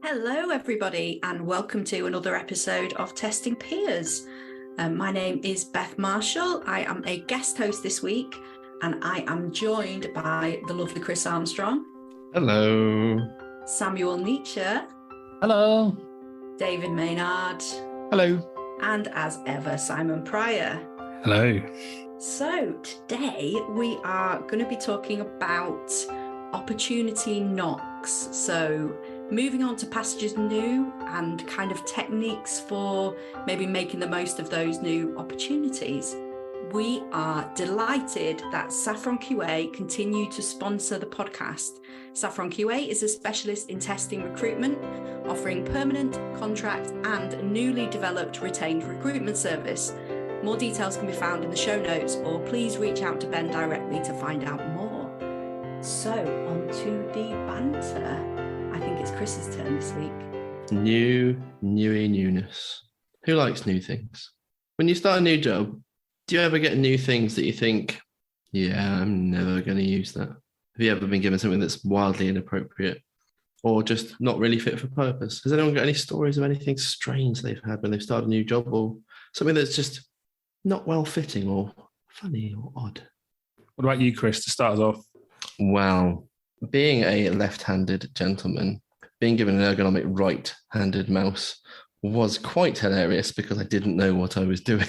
Hello, everybody, and welcome to another episode of Testing Peers. My name is Beth Marshall. I am a guest host this week, and I am joined by the lovely Chris Armstrong. Hello. Samuel Nitsche. Hello. David Maynard. Hello. And as ever, Simon Pryor. Hello. So today we are going to be talking about opportunity knocks. So moving on to passages new and kind of techniques for maybe making the most of those new opportunities. We are delighted that Saffron QA continue to sponsor the podcast. Saffron QA is a specialist in testing recruitment, offering permanent, contract and newly developed retained recruitment service. More details can be found in the show notes, or please reach out to Ben directly to find out more. So on to the banter. I think it's Chris's turn this week. Newness. Who likes new things? When you start a new job, do you ever get new things that you think, yeah, I'm never going to use that? Have you ever been given something that's wildly inappropriate or just not really fit for purpose? Has anyone got any stories of anything strange they've had when they've started a new job, or something that's just not well fitting or funny or odd? What about you, Chris, to start us off? Well, being a left-handed gentleman, being given an ergonomic right-handed mouse was quite hilarious because I didn't know what I was doing.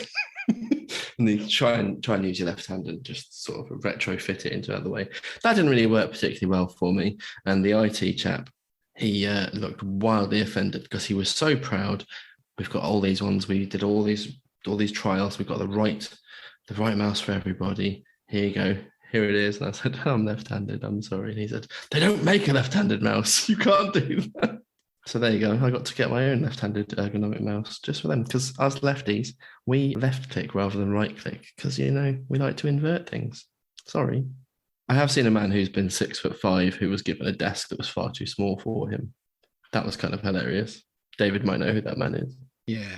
And you try and use your left hand and just sort of retrofit it into the other way. That didn't really work particularly well for me. And the IT chap, he looked wildly offended because he was so proud. We've got all these ones. We did all these trials. We've got the right mouse for everybody. Here you go. Here it is. And I said, I'm left-handed. I'm sorry. And he said, they don't make a left-handed mouse. You can't do that. So there you go. I got to get my own left-handed ergonomic mouse just for them, because us lefties, we left-click rather than right-click because, we like to invert things. Sorry. I have seen a man who's been 6'5" who was given a desk that was far too small for him. That was kind of hilarious. David might know who that man is. Yeah.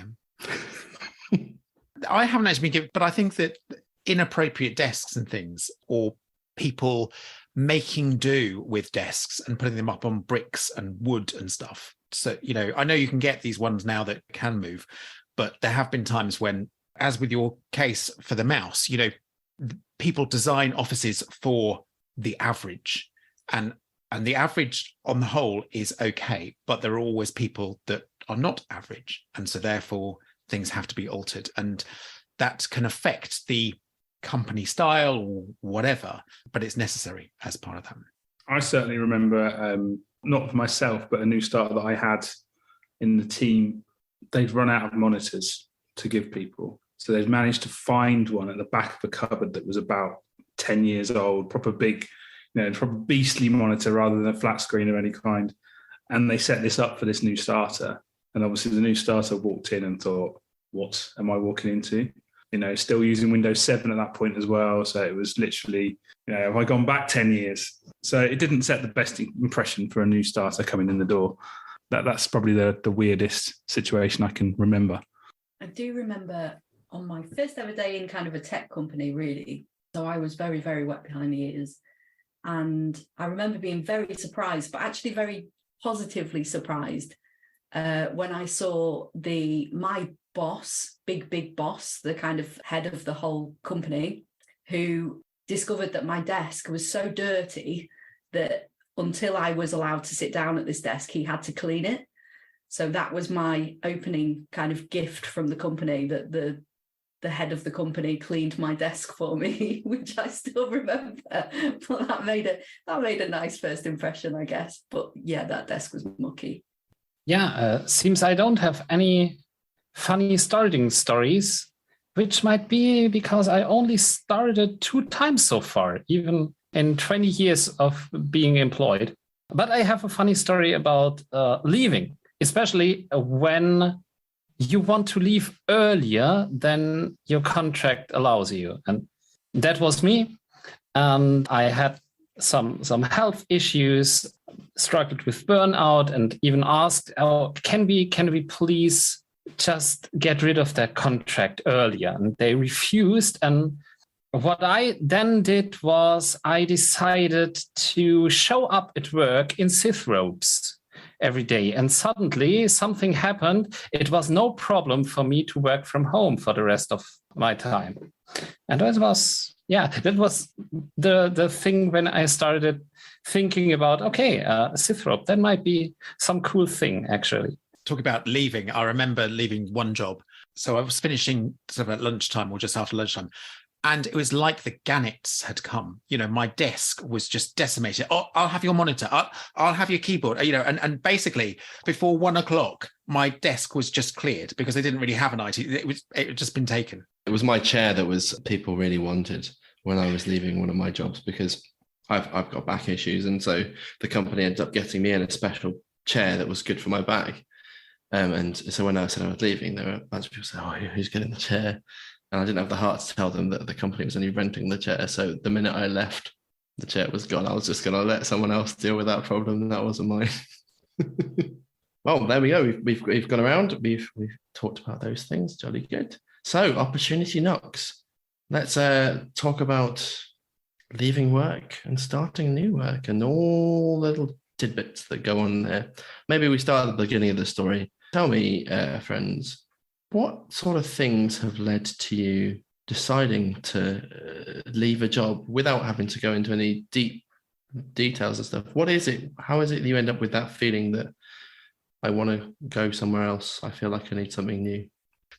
I haven't actually been given, but I think that inappropriate desks and things, or people making do with desks and putting them up on bricks and wood and stuff. So, I know you can get these ones now that can move, but there have been times when, as with your case for the mouse, people design offices for the average, and the average on the whole is okay, but there are always people that are not average. And so therefore things have to be altered, and that can affect the company style or whatever, but it's necessary as part of that. I certainly remember, not for myself, but a new starter that I had in the team. They'd run out of monitors to give people. So they'd managed to find one at the back of a cupboard that was about 10 years old, proper big, proper beastly monitor rather than a flat screen of any kind. And they set this up for this new starter. And obviously the new starter walked in and thought, what am I walking into? Still using Windows 7 at that point as well. So it was literally, have I gone back 10 years? So it didn't set the best impression for a new starter coming in the door. That's probably the weirdest situation I can remember. I do remember on my first ever day in kind of a tech company, really. So I was very, very wet behind the ears. And I remember being very surprised, but actually very positively surprised when I saw my boss, big boss, the kind of head of the whole company, who discovered that my desk was so dirty that until I was allowed to sit down at this desk, he had to clean it. So that was my opening kind of gift from the company, that the head of the company cleaned my desk for me, which I still remember. But that made a nice first impression, I guess. But yeah, that desk was mucky. Yeah, seems I don't have any funny starting stories, which might be because I only started 2 times so far, even in 20 years of being employed. But I have a funny story about leaving, especially when you want to leave earlier than your contract allows you. And that was me. And I had some health issues, struggled with burnout, and even asked, can we please just get rid of that contract earlier? And they refused. And what I then did was I decided to show up at work in Sith robes every day. And suddenly something happened. It was no problem for me to work from home for the rest of my time. And that was the thing when I started thinking about, okay, Sithrop, that might be some cool thing, actually. Talk about leaving. I remember leaving one job. So I was finishing sort of at lunchtime or just after lunchtime. And it was like the Gannets had come. You know, my desk was just decimated. Oh, I'll have your monitor. I'll have your keyboard. You know, and basically before 1 o'clock, my desk was just cleared because they didn't really have an IT. It had just been taken. It was my chair that was people really wanted when I was leaving one of my jobs, because I've got back issues, and so the company ended up getting me in a special chair that was good for my back. And so when I said I was leaving, there were a bunch of people saying, "Oh, who's getting the chair?" And I didn't have the heart to tell them that the company was only renting the chair. So the minute I left, the chair was gone. I was just going to let someone else deal with that problem. That wasn't mine. Well, there we go. We've gone around. We've talked about those things. Jolly good. So opportunity knocks. Let's talk about leaving work and starting new work and all the little tidbits that go on there. Maybe we start at the beginning of the story. Tell me, friends, what sort of things have led to you deciding to leave a job without having to go into any deep details and stuff? What is it? How is it that you end up with that feeling that I want to go somewhere else? I feel like I need something new.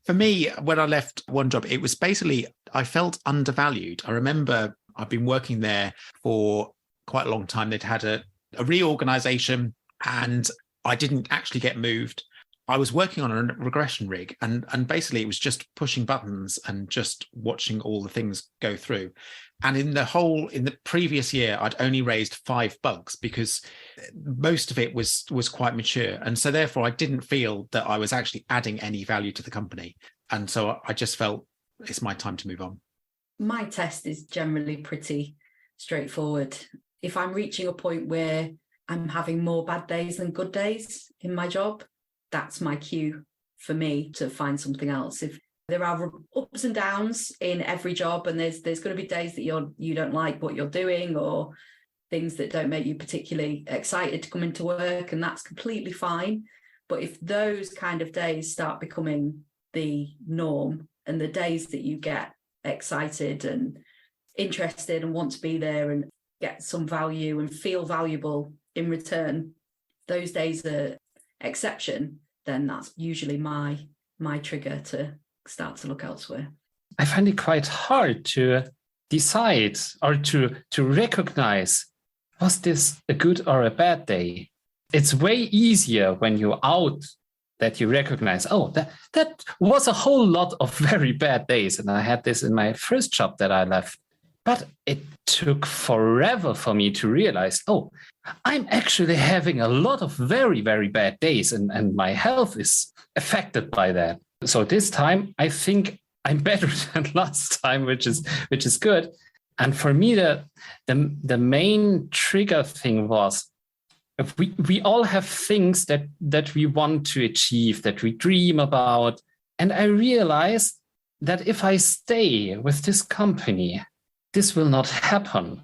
For me, when I left one job, it was basically, I felt undervalued. I remember I've been working there for quite a long time. They'd had a reorganization and I didn't actually get moved. I was working on a regression rig and basically it was just pushing buttons and just watching all the things go through. And in the previous year, I'd only raised 5 bugs because most of it was quite mature. And so therefore I didn't feel that I was actually adding any value to the company. And so I just felt it's my time to move on. My test is generally pretty straightforward. If I'm reaching a point where I'm having more bad days than good days in my job, that's my cue for me to find something else. If there are ups and downs in every job, and there's going to be days that you don't like what you're doing, or things that don't make you particularly excited to come into work, and that's completely fine. But if those kind of days start becoming the norm, and the days that you get excited and interested and want to be there and get some value and feel valuable in return, those days are exception, then that's usually my trigger to start to look elsewhere. I find it quite hard to decide or to recognize, was this a good or a bad day? It's way easier when you're out that you recognize, oh, that was a whole lot of very bad days. And I had this in my first job that I left. But it took forever for me to realize, oh, I'm actually having a lot of very, very bad days, and my health is affected by that. So this time, I think I'm better than last time, which is good. And for me, the main trigger thing was, we all have things that we want to achieve, that we dream about. And I realized that if I stay with this company, this will not happen.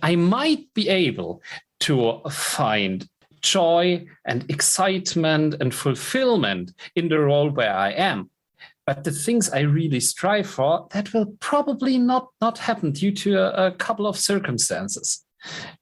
I might be able to find joy and excitement and fulfillment in the role where I am. But the things I really strive for, that will probably not happen due to a couple of circumstances.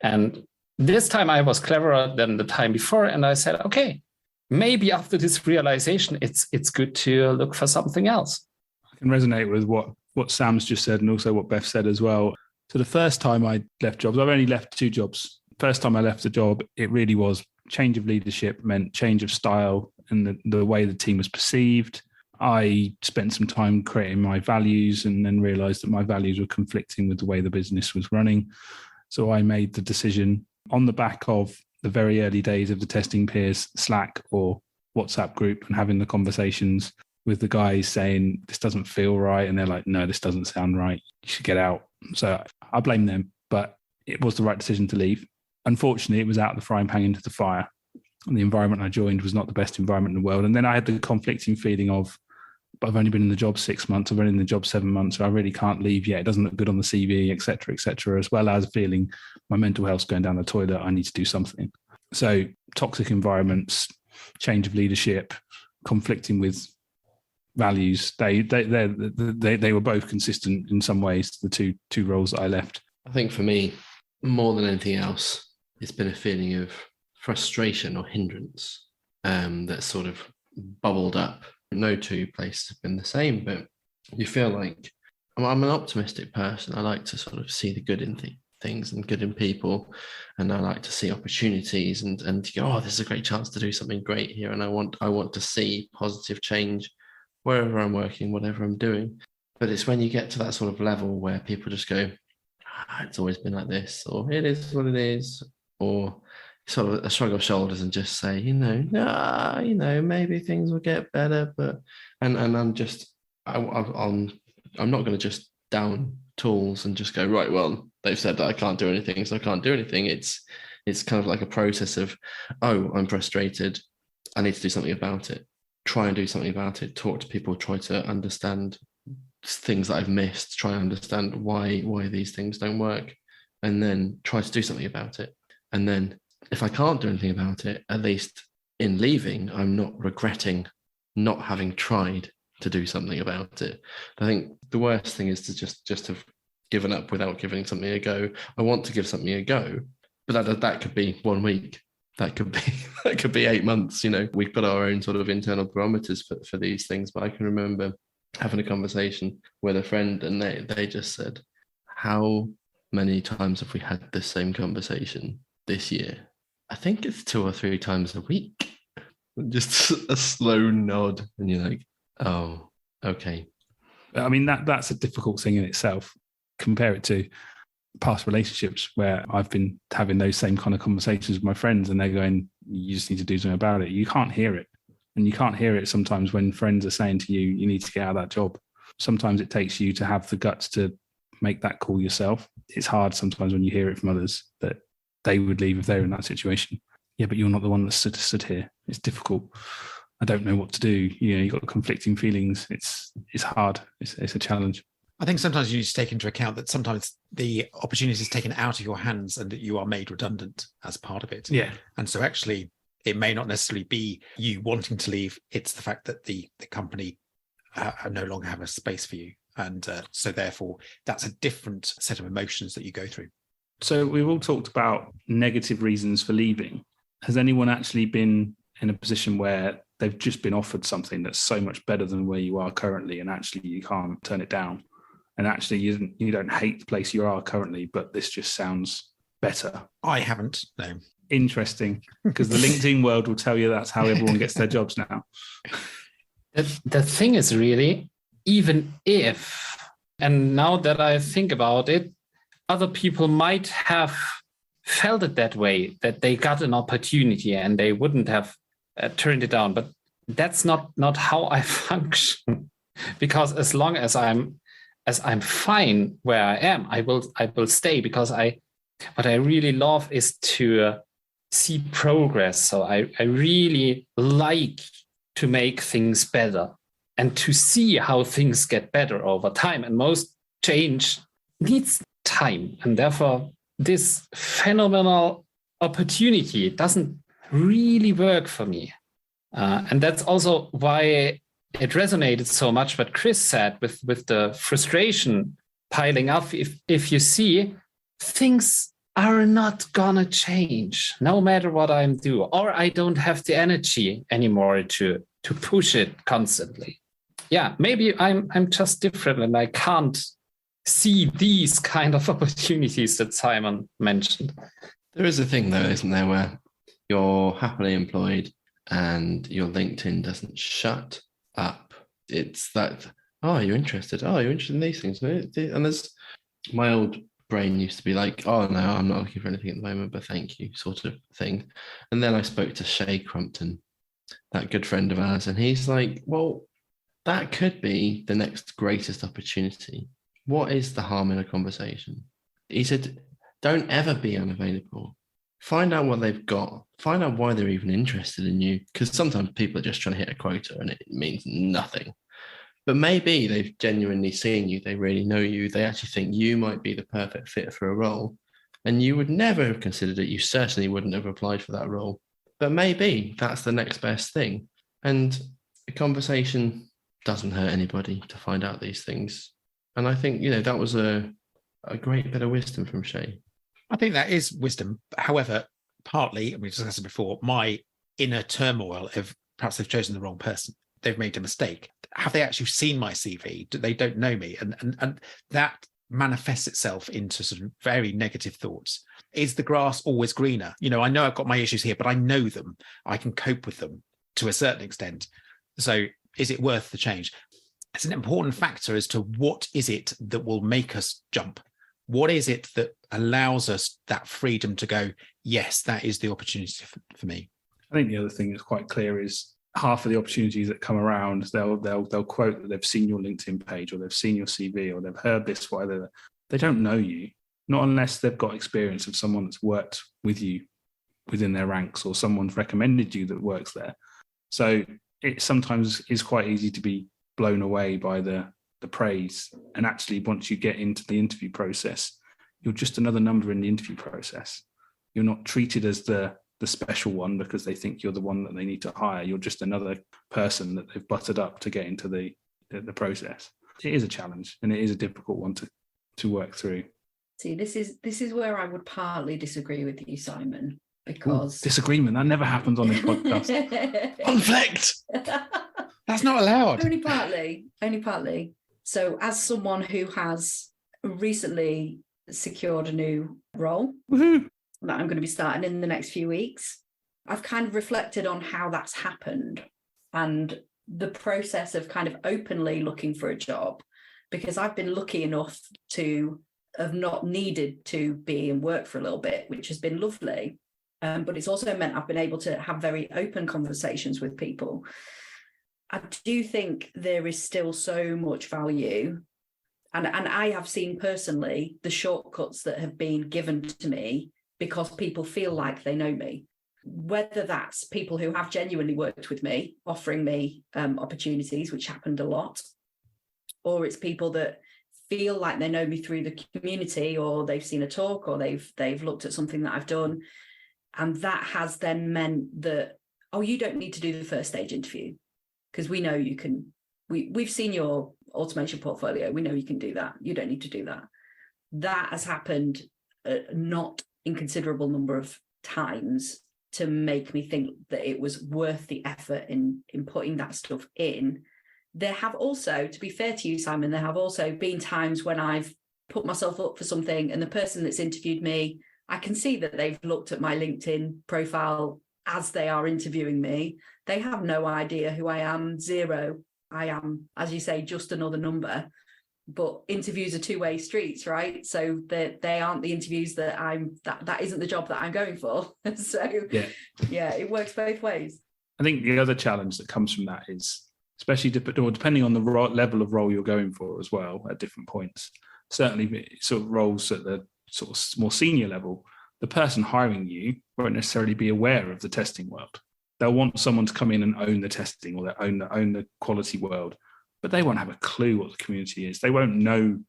And this time I was cleverer than the time before. And I said, okay, maybe after this realization, it's good to look for something else. I can resonate with what Sam's just said and also what Beth said as well. So the first time I left jobs, I've only left 2 jobs. First time I left a job, it really was change of leadership, meant change of style and the way the team was perceived. I spent some time creating my values and then realized that my values were conflicting with the way the business was running. So I made the decision on the back of the very early days of the Testing Peers Slack or WhatsApp group and having the conversations with the guys saying, this doesn't feel right. And they're like, no, this doesn't sound right. You should get out. So I blame them, but it was the right decision to leave. Unfortunately, it was out of the frying pan into the fire. And the environment I joined was not the best environment in the world. And then I had the conflicting feeling of, but I've only been in the job 6 months. I've been in the job 7 months. So I really can't leave yet. It doesn't look good on the CV, et cetera, as well as feeling my mental health's going down the toilet. I need to do something. So toxic environments, change of leadership, conflicting with values. They were both consistent in some ways. The two roles that I left. I think for me, more than anything else, it's been a feeling of frustration or hindrance that sort of bubbled up. No two places have been the same, but you feel like I'm an optimistic person. I like to sort of see the good in things and good in people, and I like to see opportunities and to go, oh, this is a great chance to do something great here, and I want to see positive change wherever I'm working, whatever I'm doing. But it's when you get to that sort of level where people just go, it's always been like this, or it is what it is, or sort of a shrug of shoulders and just say, maybe things will get better, but and I'm just I'm not going to just down tools and just go, right, well, they've said that I can't do anything, so I can't do anything. It's kind of like a process of, oh, I'm frustrated, I need to do something about it. Try and do something about it. Talk to people. Try to understand things that I've missed. Try and understand why these things don't work, and then try to do something about it. And then, if I can't do anything about it, at least in leaving, I'm not regretting not having tried to do something about it. I think the worst thing is to just have given up without giving something a go. I want to give something a go, but that could be 1 week. That could be 8 months. We've got our own sort of internal barometers for these things. But I can remember having a conversation with a friend, and they just said, how many times have we had this same conversation this year? I think it's 2 or 3 times a week. Just a slow nod, and you're like, oh, okay. I mean, that's a difficult thing in itself. Compare it to past relationships where I've been having those same kind of conversations with my friends, and they're going, you just need to do something about it. You can't hear it. And you can't hear it sometimes when friends are saying to you, you need to get out of that job. Sometimes it takes you to have the guts to make that call yourself. It's hard sometimes when you hear it from others that they would leave if they were in that situation. Yeah, but you're not the one that's stood here. It's difficult. I don't know what to do. You've got conflicting feelings. It's hard. It's a challenge. I think sometimes you need to take into account that sometimes the opportunity is taken out of your hands and that you are made redundant as part of it. Yeah. And so actually, it may not necessarily be you wanting to leave. It's the fact that the company no longer have a space for you. And so therefore, that's a different set of emotions that you go through. So we've all talked about negative reasons for leaving. Has anyone actually been in a position where they've just been offered something that's so much better than where you are currently, and actually you can't turn it down? And actually you don't hate the place you are currently, but this just sounds better? I haven't, no. Interesting, because the LinkedIn world will tell you that's how everyone gets their jobs now. The thing is really, even if, and now that I think about it, other people might have felt it that way, that they got an opportunity and they wouldn't have turned it down. But that's not how I function, because as long as I'm fine where I am, I will stay, because what I really love is to see progress. So I really like to make things better and to see how things get better over time. And most change needs time. And therefore, this phenomenal opportunity doesn't really work for me. And that's also why it resonated so much what Chris said with the frustration piling up. If you see things are not gonna change no matter what I'm doing, or I don't have the energy anymore to push it constantly. Yeah, maybe I'm just different and I can't see these kind of opportunities that Simon mentioned. There is a thing though, isn't there, where you're happily employed and your LinkedIn doesn't shut up. It's that, oh, you're interested. Oh, you're interested in these things. And there's, my old brain used to be like, oh no, I'm not looking for anything at the moment, but thank you, sort of thing. And then I spoke to Shay Crumpton, that good friend of ours, and he's like, well, that could be the next greatest opportunity. What is the harm in a conversation? He said, don't ever be unavailable. Find out what they've got. Find out why they're even interested in you. Because sometimes people are just trying to hit a quota and it means nothing. But maybe they've genuinely seen you. They really know you. They actually think you might be the perfect fit for a role. and you would never have considered it. You certainly wouldn't have applied for that role. But maybe that's the next best thing. And a conversation doesn't hurt anybody to find out these things. And I think, that was a great bit of wisdom from Shay. I think that is wisdom. However, partly, we discussed it before, my inner turmoil of perhaps they've chosen the wrong person. They've made a mistake. Have they actually seen my CV? They don't know me. And that manifests itself into sort of very negative thoughts. Is the grass always greener? I know I've got my issues here, but I know them. I can cope with them to a certain extent. So is it worth the change? It's an important factor as to what is it that will make us jump? What is it that allows us that freedom to go, yes, that is the opportunity for me? I think the other thing that's quite clear is half of the opportunities that come around, they'll quote that they've seen your LinkedIn page or they've seen your CV or they've heard this, whatever. They don't know you, not unless they've got experience of someone that's worked with you within their ranks or someone's recommended you that works there. So it sometimes is quite easy to be blown away by the praise. And actually, once you get into the interview process, you're just another number in the interview process. You're not treated as the special one because they think you're the one that they need to hire. You're just another person that they've buttered up to get into the process. It is a challenge and it is a difficult one to work through. See, this is where I would partly disagree with you, Simon, because disagreement, that never happens on this podcast. Conflict. That's not allowed. Only partly. So as someone who has recently secured a new role, Woohoo! that I'm going to be starting in the next few weeks, I've kind of reflected on how that's happened and the process of kind of openly looking for a job, because I've been lucky enough to have not needed to be in work for a little bit, which has been lovely. But it's also meant I've been able to have very open conversations with people. I do think there is still so much value. And I have seen personally the shortcuts that have been given to me because people feel like they know me, whether that's people who have genuinely worked with me, offering me opportunities, which happened a lot, or it's people that feel like they know me through the community, or they've seen a talk, or they've looked at something that I've done. And that has then meant that, oh, you don't need to do the first stage interview because we know you can, we've seen your automation portfolio. We know you can do that. You don't need to do that. That has happened not inconsiderable number of times to make me think that it was worth the effort in putting that stuff in. There have also, to be fair to you, Simon, there have also been times when I've put myself up for something and the person that's interviewed me, I can see that they've looked at my LinkedIn profile as they are interviewing me. They have no idea who I am, zero. I am, as you say, just another number. But interviews are two-way streets, right? So they aren't the interviews that that isn't the job that I'm going for. So yeah, it works both ways. I think the other challenge that comes from that is, especially depending on the level of role you're going for as well at different points, certainly sort of roles at the sort of more senior level, the person hiring you won't necessarily be aware of the testing world. They'll want someone to come in and own the testing, or they own the quality world, but they won't have a clue what the community is. They won't know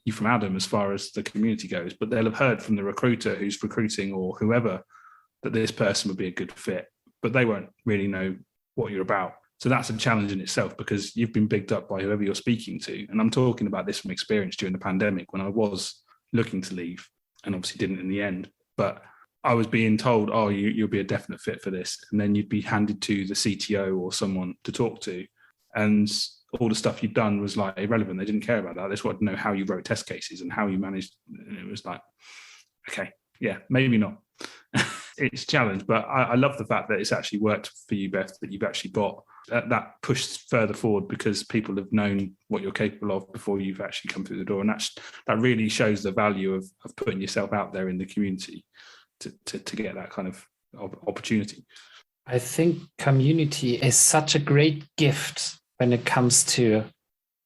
you from Adam as far as the community goes, but they'll have heard from the recruiter who's recruiting or whoever that this person would be a good fit, but they won't really know what you're about. So that's a challenge in itself, because you've been bigged up by whoever you're speaking to. And I'm talking about this from experience during the pandemic when I was looking to leave and obviously didn't in the end. But I was being told, oh, you'll be a definite fit for this. And then you'd be handed to the CTO or someone to talk to. And all the stuff you'd done was like irrelevant. They didn't care about that. They just wanted to know how you wrote test cases and how you managed. And it was like, okay, yeah, maybe not. It's a challenge, but I love the fact that it's actually worked for you, Beth, that you've actually got that pushed further forward because people have known what you're capable of before you've actually come through the door. And that really shows the value of putting yourself out there in the community to get that kind of opportunity. I think community is such a great gift when it comes to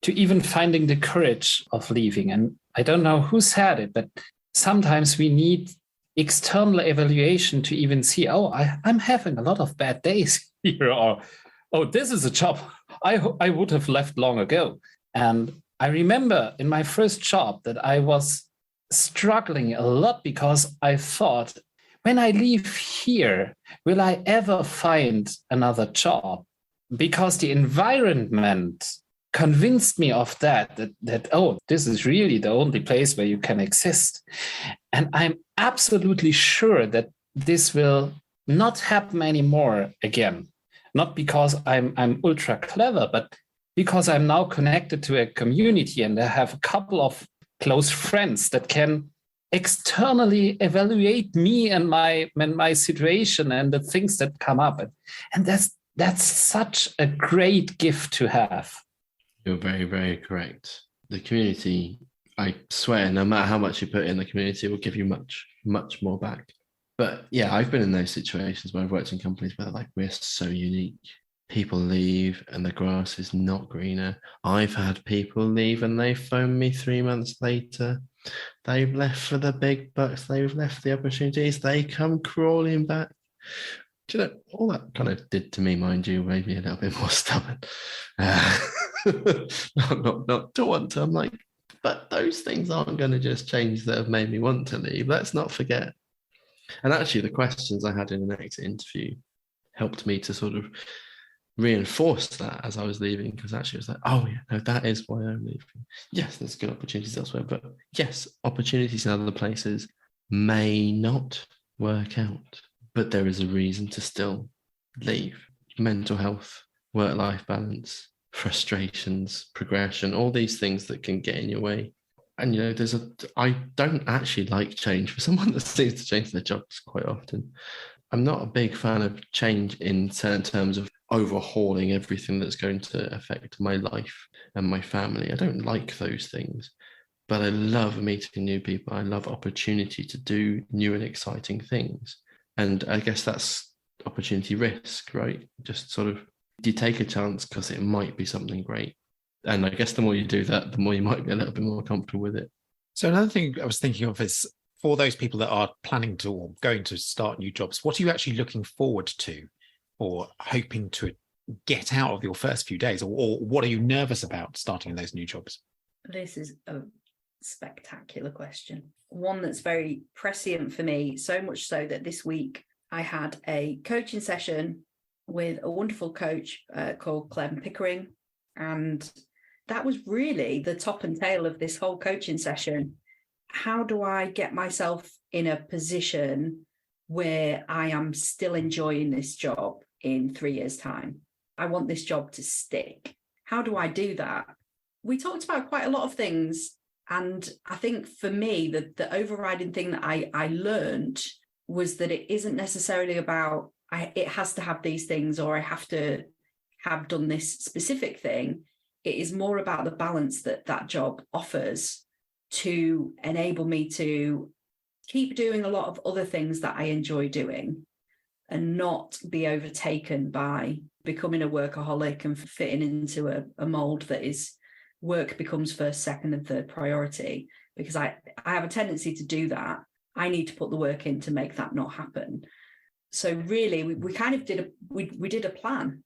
even finding the courage of leaving. And I don't know who said it, but sometimes we need external evaluation to even see, oh, I'm having a lot of bad days here, or, oh, this is a job I would have left long ago. And I remember in my first job that I was struggling a lot because I thought, when I leave here, will I ever find another job? Because the environment convinced me of that oh, this is really the only place where you can exist. And I'm absolutely sure that this will not happen anymore again. Not because I'm ultra clever, but because I'm now connected to a community and I have a couple of close friends that can externally evaluate me and my situation and the things that come up. And that's such a great gift to have. You're very, very correct. The community, I swear, no matter how much you put in, the community will give you much, much more back. But yeah, I've been in those situations where I've worked in companies where like we're so unique. People leave and the grass is not greener. I've had people leave and they phone me 3 months later. They've left for the big bucks. They've left the opportunities. They come crawling back. Do you know, all that kind of did to me, mind you, made me a little bit more stubborn. Not to want to. I'm like, but those things aren't going to just change that have made me want to leave. Let's not forget. And actually, the questions I had in the next interview helped me to sort of reinforce that as I was leaving, because actually it was like, oh yeah, no, that is why I'm leaving. Yes, there's good opportunities elsewhere, but yes, opportunities in other places may not work out, but there is a reason to still leave. Mental health, work-life balance, frustrations, progression, all these things that can get in your way. And you know, I don't actually like change. For someone that seems to change their jobs quite often, I'm not a big fan of change in terms of overhauling everything that's going to affect my life and my family. I don't like those things, but I love meeting new people. I love opportunity to do new and exciting things. And I guess that's opportunity risk, right? Just sort of, you take a chance because it might be something great. And I guess the more you do that, the more you might be a little bit more comfortable with it. So another thing I was thinking of is, for those people that are planning to or going to start new jobs, what are you actually looking forward to or hoping to get out of your first few days? Or what are you nervous about starting in those new jobs? This is a spectacular question. One that's very prescient for me, so much so that this week I had a coaching session with a wonderful coach called Clem Pickering. And that was really the top and tail of this whole coaching session. How do I get myself in a position where I am still enjoying this job in 3 years' time? I want this job to stick. How do I do that? We talked about quite a lot of things. And I think for me, the overriding thing that I learned was that it isn't necessarily about, it has to have these things, or I have to have done this specific thing. It is more about the balance that job offers to enable me to keep doing a lot of other things that I enjoy doing and not be overtaken by becoming a workaholic and fitting into a mold that is work becomes first, second, and third priority. Because I have a tendency to do that. I need to put the work in to make that not happen. So really, we kind of did a plan.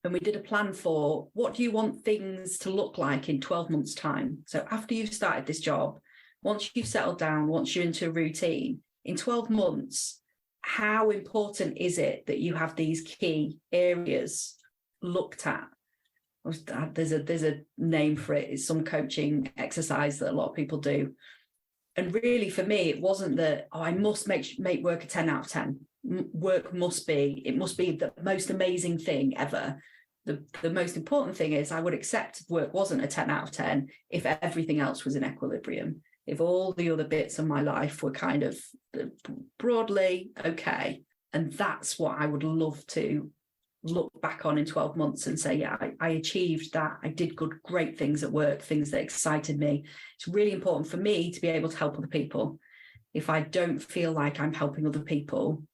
And we did a plan for, what do you want things to look like in 12 months' time? So after you've started this job, once you've settled down, once you're into a routine, in 12 months, how important is it that you have these key areas looked at? There's a name for it. It's some coaching exercise that a lot of people do. And really, for me, it wasn't that, I must make work a 10 out of 10. Work must be the most amazing thing ever. The most important thing is, I would accept if work wasn't a 10 out of 10 if everything else was in equilibrium, if all the other bits of my life were kind of broadly okay. And that's what I would love to look back on in 12 months and say, yeah, I achieved that. I did great things at work, things that excited me. It's really important for me to be able to help other people. If I don't feel like I'm helping other people,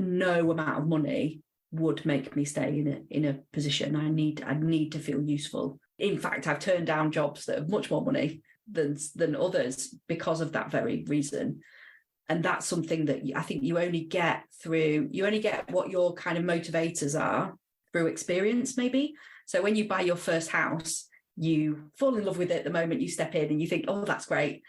no amount of money would make me stay in a position. I need to feel useful. In fact, I've turned down jobs that have much more money than others because of that very reason. And that's something that I think you only get what your kind of motivators are through experience, maybe. So when you buy your first house, you fall in love with it the moment you step in and you think, oh, that's great.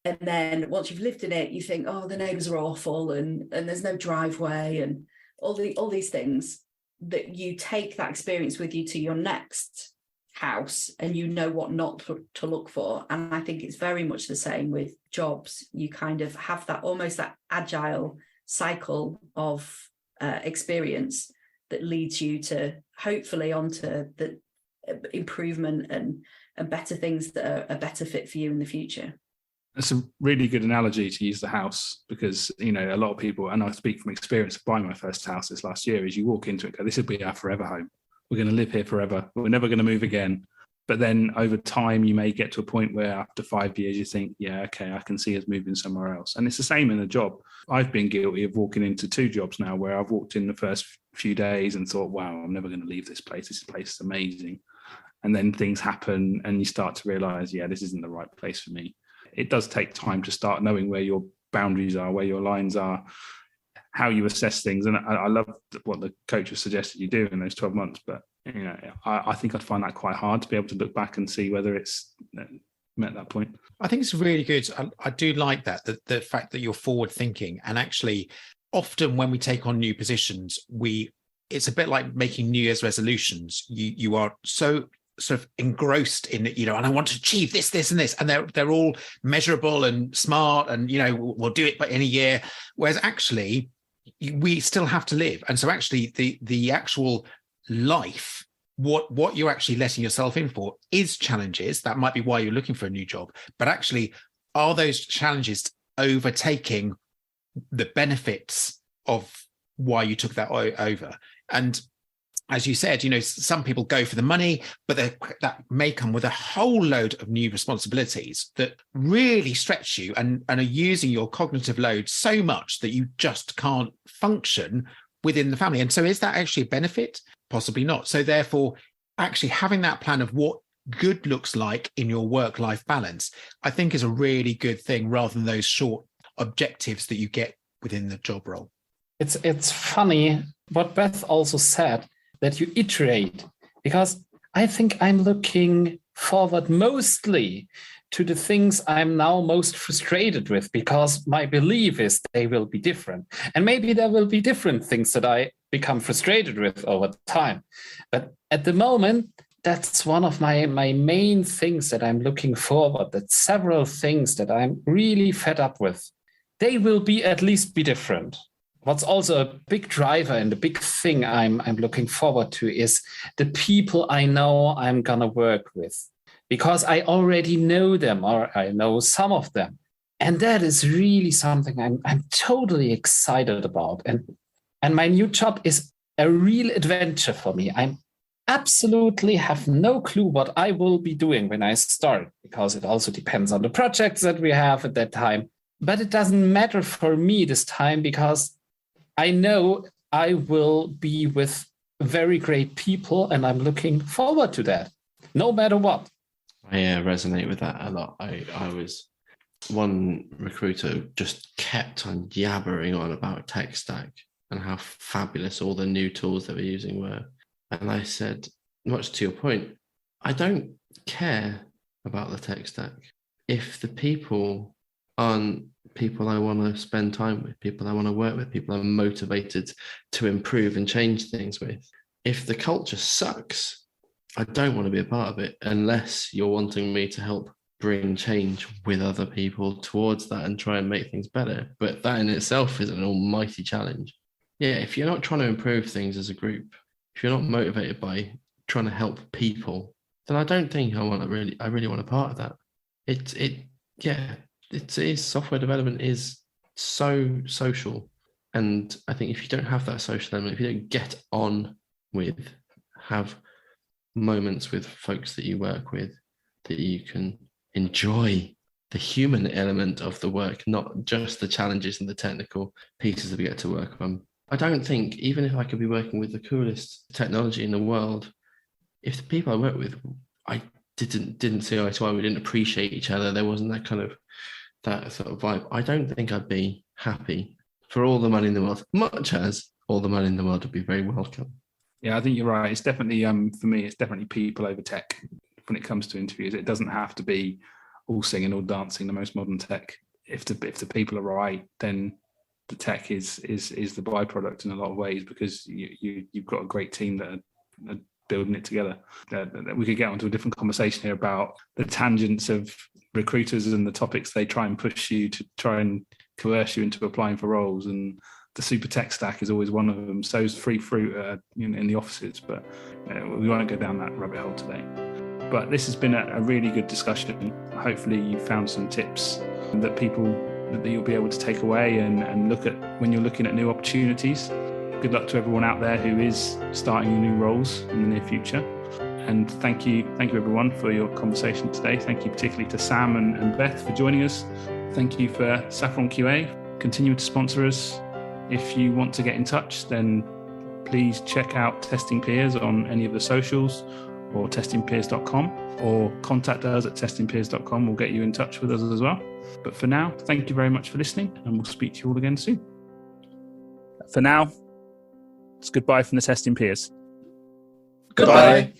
And then once you've lived in it, you think, oh, the neighbours are awful, and there's no driveway, and all these things, that you take that experience with you to your next house, and you know what not to look for. And I think it's very much the same with jobs. You kind of have that almost that agile cycle of experience that leads you to hopefully onto the improvement and better things that are a better fit for you in the future. It's a really good analogy to use the house, because, you know, a lot of people, and I speak from experience of buying my first house this last year, is you walk into it and go, this will be our forever home. We're going to live here forever. We're never going to move again. But then over time, you may get to a point where after 5 years, you think, yeah, okay, I can see us moving somewhere else. And it's the same in a job. I've been guilty of walking into 2 jobs now where I've walked in the first few days and thought, wow, I'm never going to leave this place. This place is amazing. And then things happen and you start to realize, yeah, this isn't the right place for me. It does take time to start knowing where your boundaries are, where your lines are, how you assess things. And I love what the coach has suggested you do in those 12 months. But, you know, I think I'd find that quite hard to be able to look back and see whether it's met that point. I think it's really good. I do like that, the fact that you're forward thinking. And actually, often when we take on new positions, it's a bit like making New Year's resolutions. You are so sort of engrossed in it, you know, and I want to achieve this, this, and this, and they're all measurable and smart, and, you know, we'll do it in a year. Whereas actually, we still have to live, and so actually, the actual life, what you're actually letting yourself in for is challenges. That might be why you're looking for a new job, but actually, are those challenges overtaking the benefits of why you took that over? And as you said, you know, some people go for the money, but that may come with a whole load of new responsibilities that really stretch you and are using your cognitive load so much that you just can't function within the family. And so is that actually a benefit? Possibly not. So therefore, actually having that plan of what good looks like in your work-life balance, I think is a really good thing, rather than those short objectives that you get within the job role. It's funny what Beth also said, that you iterate, because I think I'm looking forward mostly to the things I'm now most frustrated with, because my belief is they will be different. And maybe there will be different things that I become frustrated with over time. But at the moment, that's one of my main things that I'm looking forward, that several things that I'm really fed up with, they will at least be different. What's also a big driver and a big thing I'm looking forward to is the people I know I'm gonna work with, because I already know them, or I know some of them, and that is really something I'm totally excited about. And my new job is a real adventure for me. I absolutely have no clue what I will be doing when I start, because it also depends on the projects that we have at that time. But it doesn't matter for me this time, because I know I will be with very great people, and I'm looking forward to that, no matter what. I resonate with that a lot. I was one recruiter just kept on yabbering on about tech stack and how fabulous all the new tools they were using were. And I said, much to your point, I don't care about the tech stack. If the people aren't people I want to spend time with, people I want to work with, people I'm motivated to improve and change things with, if the culture sucks, I don't want to be a part of it, unless you're wanting me to help bring change with other people towards that and try and make things better. But that in itself is an almighty challenge. Yeah, if you're not trying to improve things as a group, if you're not motivated by trying to help people, then I don't think I really want a part of that. Software development is so social. And I think if you don't have that social element, if you don't get on with, have moments with folks that you work with, that you can enjoy the human element of the work, not just the challenges and the technical pieces that we get to work on. I don't think, even if I could be working with the coolest technology in the world, if the people I work with, I didn't see eye to eye, we didn't appreciate each other, there wasn't that sort of vibe, I don't think I'd be happy for all the money in the world, much as all the money in the world would be very welcome. Yeah, I think you're right. It's definitely, for me, it's definitely people over tech when it comes to interviews. It doesn't have to be, all singing, all dancing, the most modern tech. If the people are right, then the tech is the byproduct in a lot of ways, because you've got a great team that are building it together. We could get onto a different conversation here about the tangents of recruiters and the topics they try and push you to try and coerce you into applying for roles, and the super tech stack is always one of them. So is free fruit in the offices, but we won't go down that rabbit hole today. But this has been a really good discussion. Hopefully you found some tips that you'll be able to take away and look at when you're looking at new opportunities. Good luck to everyone out there who is starting new roles in the near future. And thank you everyone for your conversation today. Thank you particularly to Sam and Beth for joining us. Thank you for Saffron QA, continuing to sponsor us. If you want to get in touch, then please check out Testing Peers on any of the socials, or testingpeers.com, or contact us at testingpeers.com. We'll get you in touch with us as well. But for now, thank you very much for listening, and we'll speak to you all again soon. For now, it's goodbye from the Testing Peers. Goodbye.